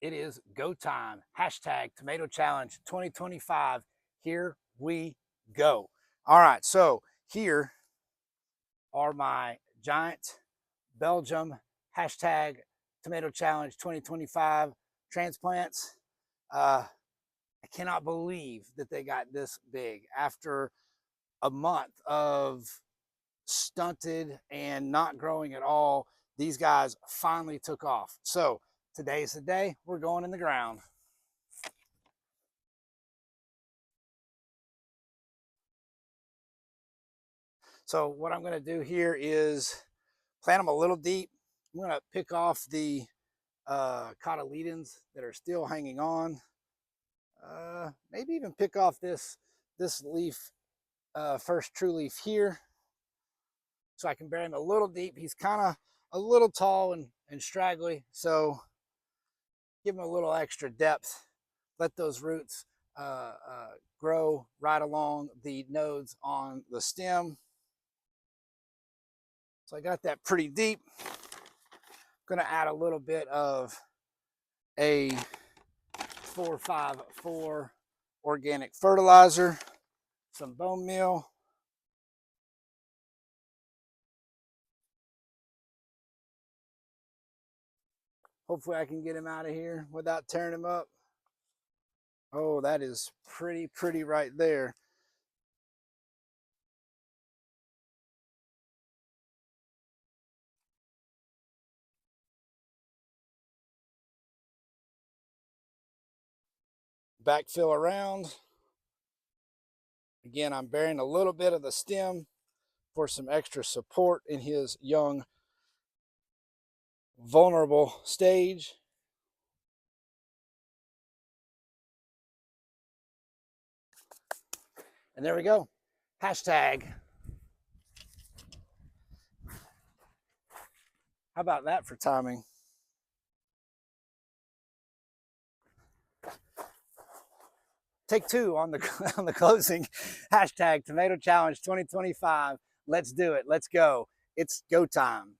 It is go time. Hashtag Tomato Challenge 2025. Here we go. All right, so here are my Giant Belgium hashtag Tomato Challenge 2025 transplants. I cannot believe that they got this big after a month of stunted and not growing at all. These guys finally took off. So today's the day we're going in the ground. So what I'm going to do here is plant them a little deep. I'm going to pick off the cotyledons that are still hanging on. Maybe even pick off this leaf, first true leaf here, so I can bury him a little deep. He's kind of a little tall and straggly, so give him a little extra depth. Let those roots grow right along the nodes on the stem. So I got that pretty deep. I'm going to add a little bit of a 4-5-4 organic fertilizer, some bone meal, hopefully I can get him out of here without tearing him up. Oh, that is pretty right there. Backfill around. Again, I'm burying a little bit of the stem for some extra support in his young, vulnerable stage. And there we go. Hashtag. How about that for timing? Take two on the on the closing. Hashtag Tomato Challenge 2025. Let's do it. Let's go. It's go time.